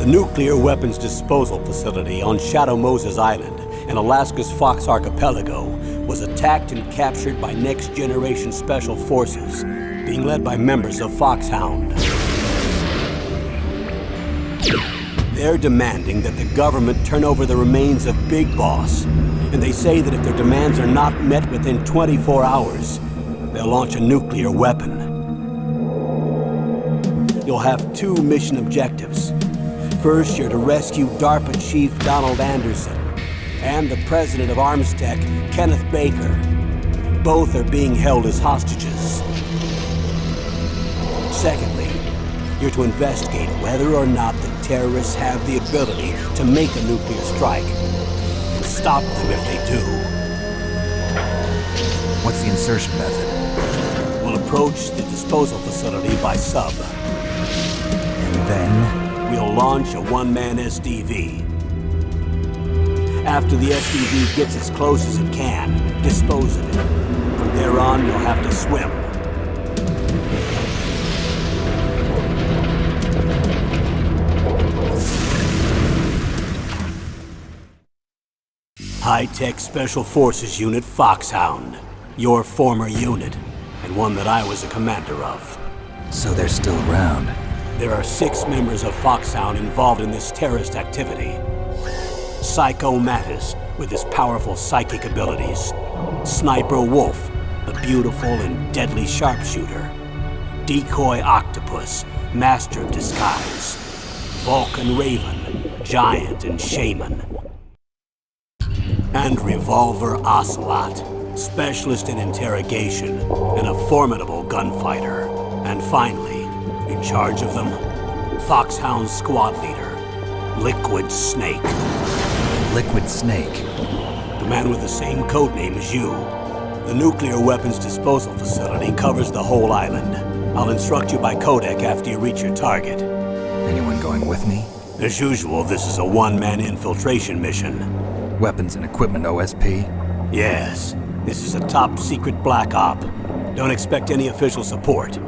nuclear weapons disposal facility on Shadow Moses Island in Alaska's Fox Archipelago was attacked and captured by Next Generation Special Forces, being led by members of Foxhound. They're demanding that the government turn over the remains of Big Boss, and they say that if their demands are not met within 24 hours, they'll launch a nuclear weapon. You'll have two mission objectives. First, you're to rescue DARPA Chief Donald Anderson and the president of Armstech, Kenneth Baker. Both are being held as hostages. Secondly, you're to investigate whether or not the terrorists have the ability to make a nuclear strike and stop them if they do. What's the insertion method? We'll approach the disposal facility by sub. And then? We'll launch a one-man SDV. After the SDV gets as close as it can, dispose of it. From there on, you'll have to swim. High-Tech Special Forces Unit Foxhound. Your former unit, and one that I was a commander of. So they're still around. There are 6 members of Foxhound involved in this terrorist activity. Psycho Mattis, with his powerful psychic abilities. Sniper Wolf, the beautiful and deadly sharpshooter. Decoy Octopus, master of disguise. Vulcan Raven, giant and shaman. And Revolver Ocelot, specialist in interrogation and a formidable gunfighter. And finally, in charge of them, Foxhound's squad leader, Liquid Snake. Liquid Snake? The man with the same codename as you. The nuclear weapons disposal facility covers the whole island. I'll instruct you by codec after you reach your target. Anyone going with me? As usual, this is a one-man infiltration mission. Weapons and equipment OSP? Yes. This is a top-secret black op. Don't expect any official support.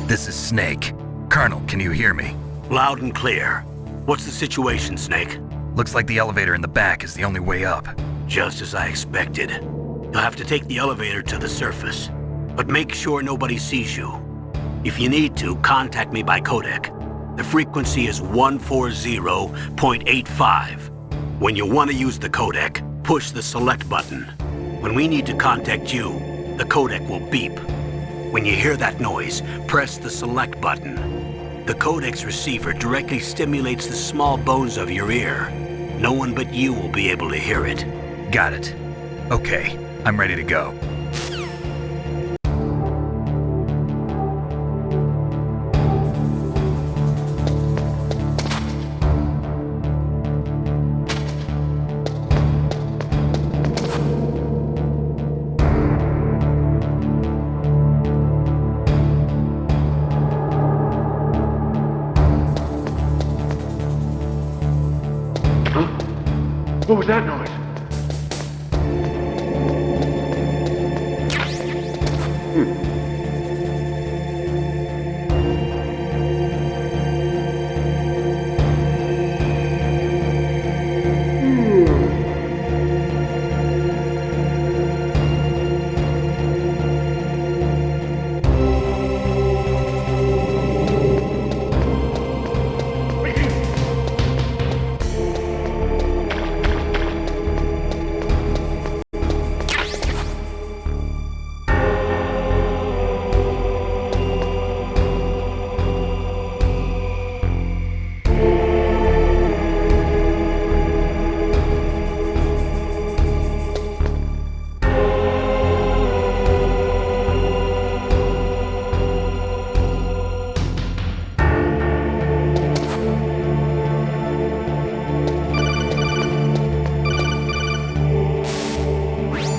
This is Snake. Colonel, can you hear me? Loud and clear. What's the situation, Snake? Looks like the elevator in the back is the only way up. Just as I expected. You'll have to take the elevator to the surface. But make sure nobody sees you. If you need to, contact me by codec. The frequency is 140.85. When you want to use the codec, push the select button. When we need to contact you, the codec will beep. When you hear that noise, press the select button. The codec's receiver directly stimulates the small bones of your ear. No one but you will be able to hear it. Got it. Okay, I'm ready to go. What was that noise?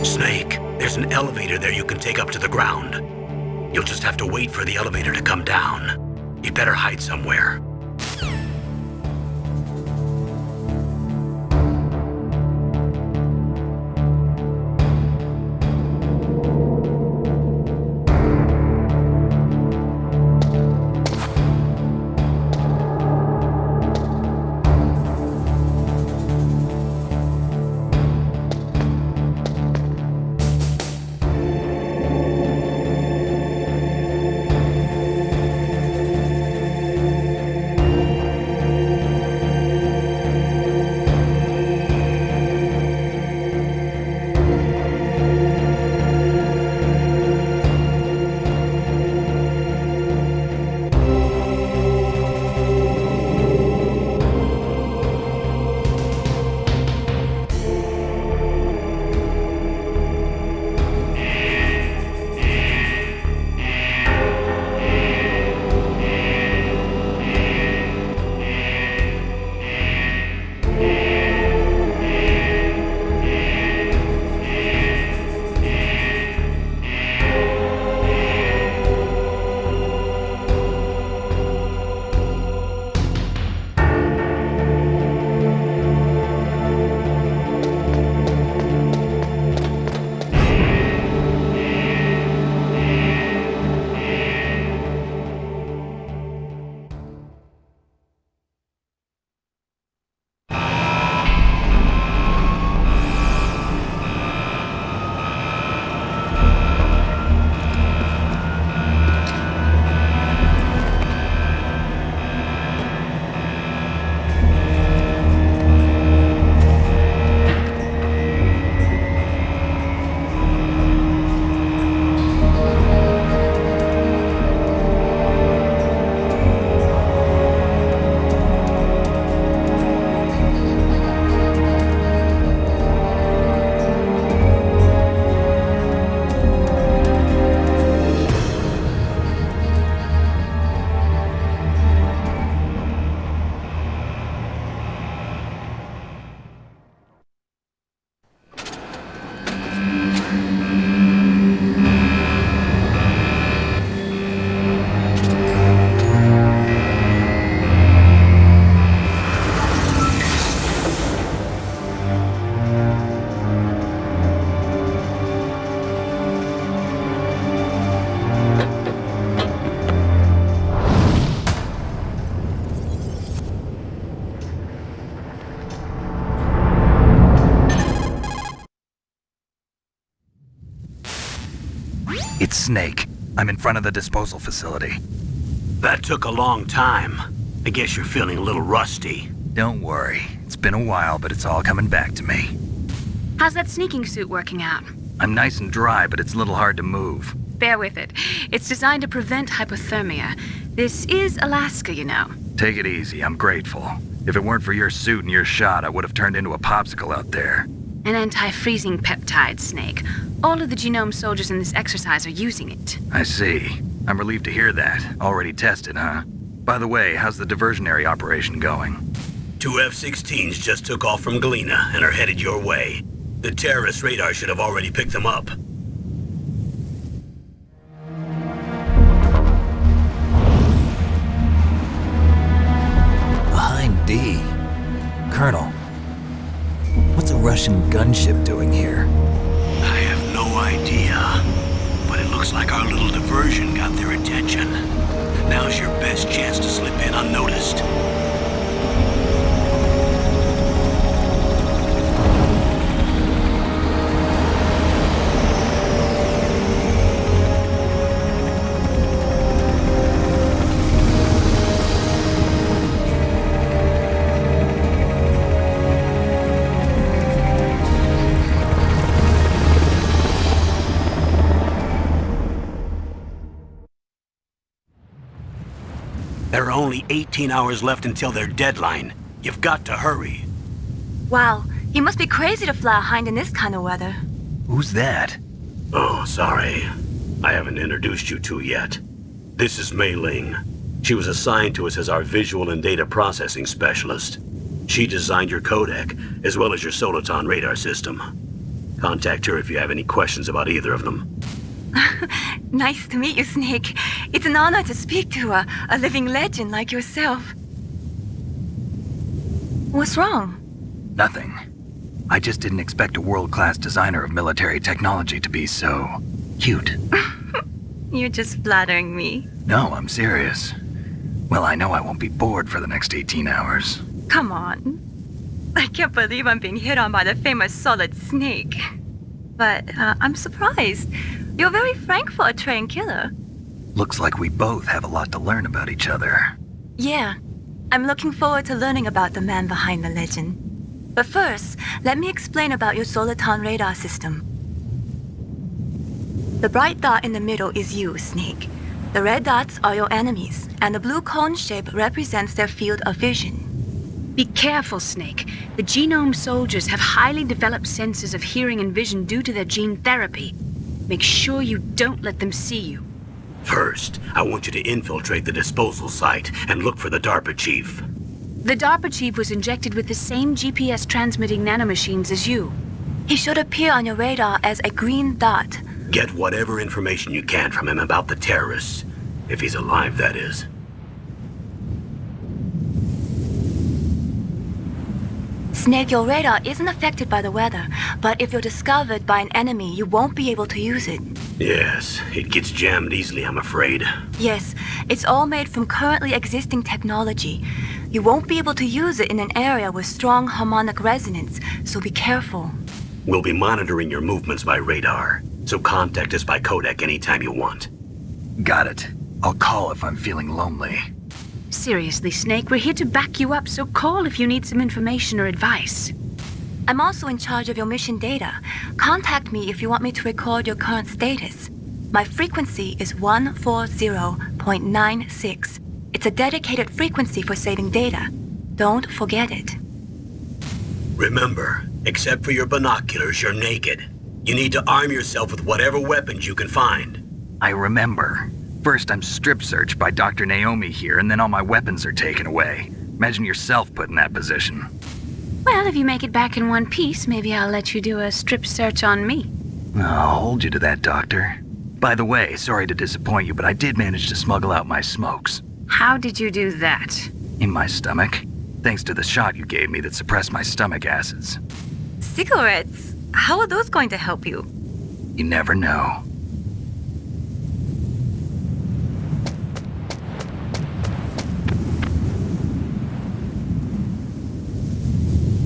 Snake, there's an elevator there you can take up to the ground. You'll just have to wait for the elevator to come down. You'd better hide somewhere. It's Snake. I'm in front of the disposal facility. That took a long time. I guess you're feeling a little rusty. Don't worry. It's been a while, but it's all coming back to me. How's that sneaking suit working out? I'm nice and dry, but it's a little hard to move. Bear with it. It's designed to prevent hypothermia. This is Alaska, you know. Take it easy, I'm grateful. If it weren't for your suit and your shot, I would have turned into a popsicle out there. An anti-freezing peptide, Snake. All of the genome soldiers in this exercise are using it. I see. I'm relieved to hear that. Already tested, huh? By the way, how's the diversionary operation going? 2 F-16s just took off from Galena and are headed your way. The terrorist radar should have already picked them up. Behind D. Colonel, what's a Russian gunship doing here? I have no idea, but it looks like our little diversion got their attention. Now's your best chance to slip in unnoticed. There are only 18 hours left until their deadline. You've got to hurry. Wow, you must be crazy to fly a hind in this kind of weather. Who's that? Oh, sorry. I haven't introduced you to yet. This is Mei Ling. She was assigned to us as our visual and data processing specialist. She designed your codec, as well as your Soliton radar system. Contact her if you have any questions about either of them. Nice to meet you, Snake. It's an honor to speak to a living legend like yourself. What's wrong? Nothing. I just didn't expect a world-class designer of military technology to be so cute. You're just flattering me. No, I'm serious. Well, I know I won't be bored for the next 18 hours. Come on. I can't believe I'm being hit on by the famous Solid Snake. But I'm surprised. You're very frank for a trained killer. Looks like we both have a lot to learn about each other. Yeah, I'm looking forward to learning about the man behind the legend. But first, let me explain about your Soliton radar system. The bright dot in the middle is you, Snake. The red dots are your enemies, and the blue cone shape represents their field of vision. Be careful, Snake. The genome soldiers have highly developed senses of hearing and vision due to their gene therapy. Make sure you don't let them see you. First, I want you to infiltrate the disposal site and look for the DARPA chief. The DARPA chief was injected with the same GPS transmitting nanomachines as you. He should appear on your radar as a green dot. Get whatever information you can from him about the terrorists. If he's alive, that is. Snake, your radar isn't affected by the weather, but if you're discovered by an enemy, you won't be able to use it. Yes, it gets jammed easily, I'm afraid. Yes, it's all made from currently existing technology. You won't be able to use it in an area with strong harmonic resonance, so be careful. We'll be monitoring your movements by radar, so contact us by codec anytime you want. Got it. I'll call if I'm feeling lonely. Seriously, Snake, we're here to back you up, so call if you need some information or advice. I'm also in charge of your mission data. Contact me if you want me to record your current status. My frequency is 140.96. It's a dedicated frequency for saving data. Don't forget it. Remember, except for your binoculars, you're naked. You need to arm yourself with whatever weapons you can find. I remember. First, I'm strip searched by Dr. Naomi here, and then all my weapons are taken away. Imagine yourself put in that position. Well, if you make it back in one piece, maybe I'll let you do a strip search on me. I'll hold you to that, Doctor. By the way, sorry to disappoint you, but I did manage to smuggle out my smokes. How did you do that? In my stomach. Thanks to the shot you gave me that suppressed my stomach acids. Cigarettes? How are those going to help you? You never know.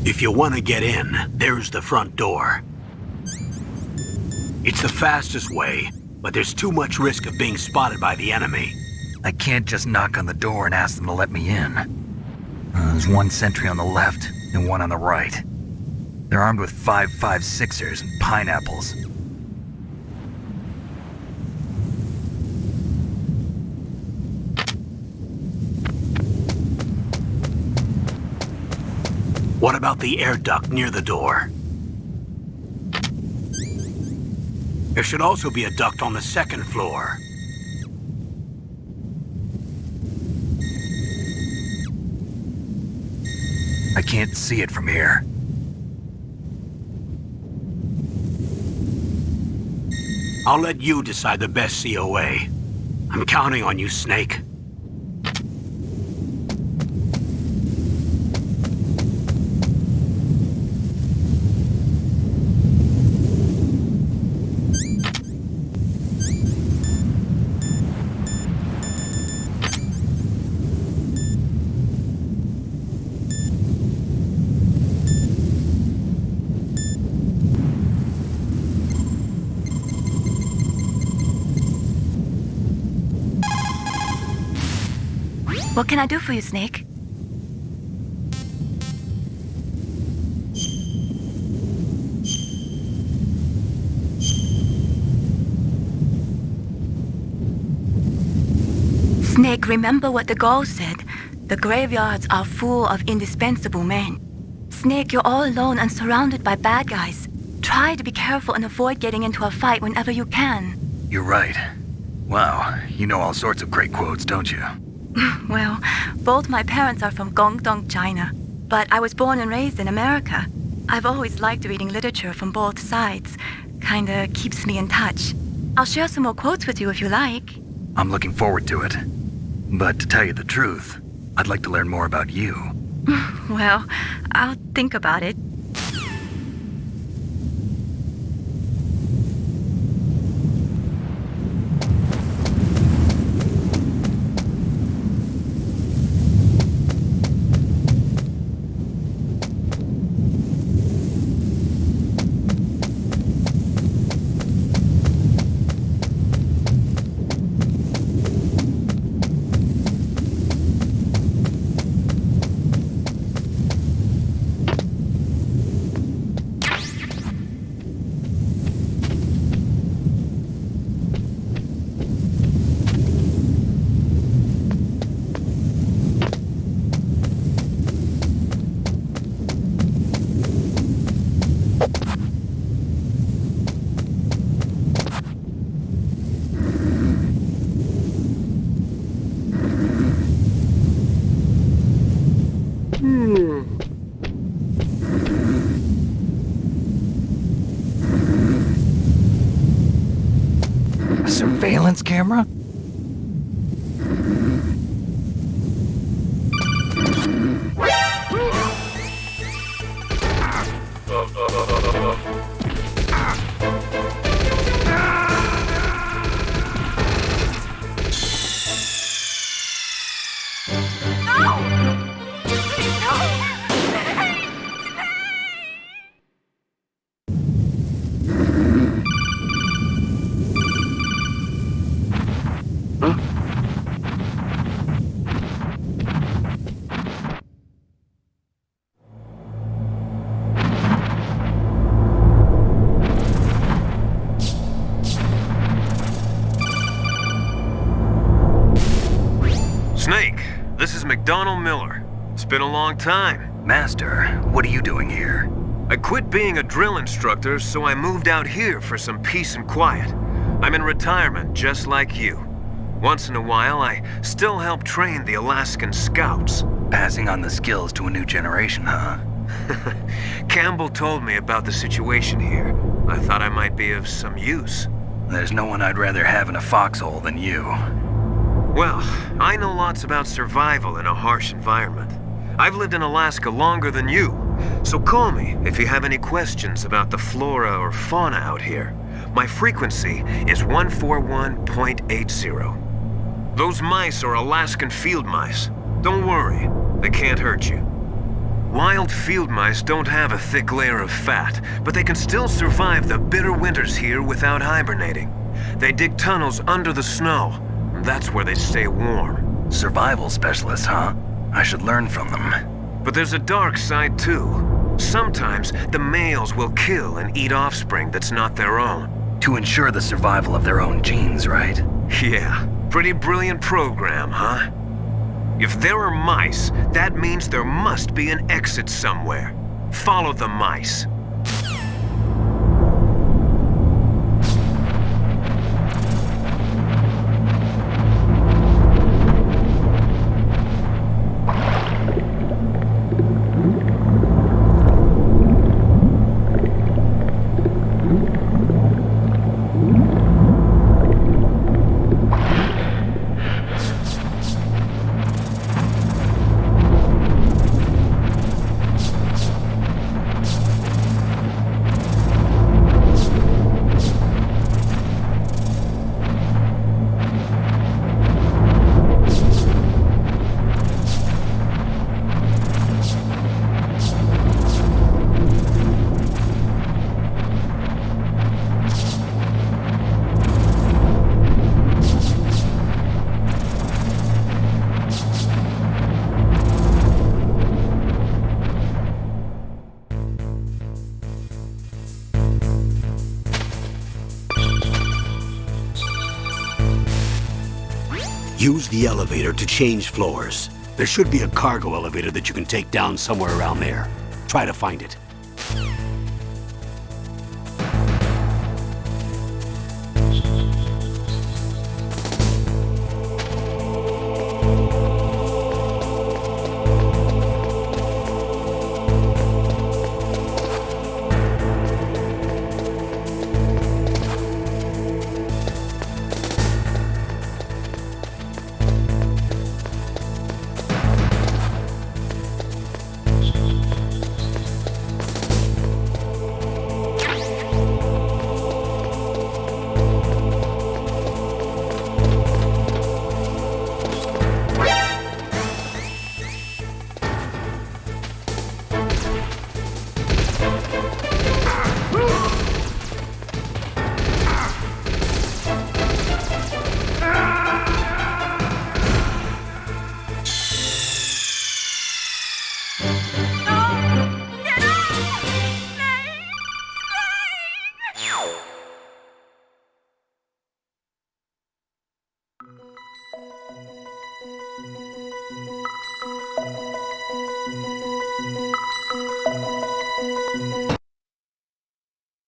If you want to get in, there's the front door. It's the fastest way. but there's too much risk of being spotted by the enemy. I can't just knock on the door and ask them to let me in. There's one sentry on the left and one on the right. They're armed with 5.56ers and pineapples. What about the air duct near the door? There should also be a duct on the second floor. I can't see it from here. I'll let you decide the best COA. I'm counting on you, Snake. What can I do for you, Snake? Snake, remember what the Gaul said. The graveyards are full of indispensable men. Snake, you're all alone and surrounded by bad guys. Try to be careful and avoid getting into a fight whenever you can. You're right. Wow, you know all sorts of great quotes, don't you? Well, both my parents are from Guangdong, China, but I was born and raised in America. I've always liked reading literature from both sides. Kinda keeps me in touch. I'll share some more quotes with you if you like. I'm looking forward to it. But to tell you the truth, I'd like to learn more about you. Well, I'll think about it. A surveillance camera? Snake, this is McDonald Miller. It's been a long time. Master, what are you doing here? I quit being a drill instructor, so I moved out here for some peace and quiet. I'm in retirement, just like you. Once in a while, I still help train the Alaskan Scouts. Passing on the skills to a new generation, huh? Campbell told me about the situation here. I thought I might be of some use. There's no one I'd rather have in a foxhole than you. Well, I know lots about survival in a harsh environment. I've lived in Alaska longer than you, so call me if you have any questions about the flora or fauna out here. My frequency is 141.80. Those mice are Alaskan field mice. Don't worry, they can't hurt you. Wild field mice don't have a thick layer of fat, but they can still survive the bitter winters here without hibernating. They dig tunnels under the snow. That's where they stay warm. Survival specialists, huh? I should learn from them. But there's a dark side too. Sometimes the males will kill and eat offspring that's not their own. To ensure the survival of their own genes, right? Yeah, pretty brilliant program, huh? If there are mice, that means there must be an exit somewhere. Follow the mice. Use the elevator to change floors. There should be a cargo elevator that you can take down somewhere around there. Try to find it.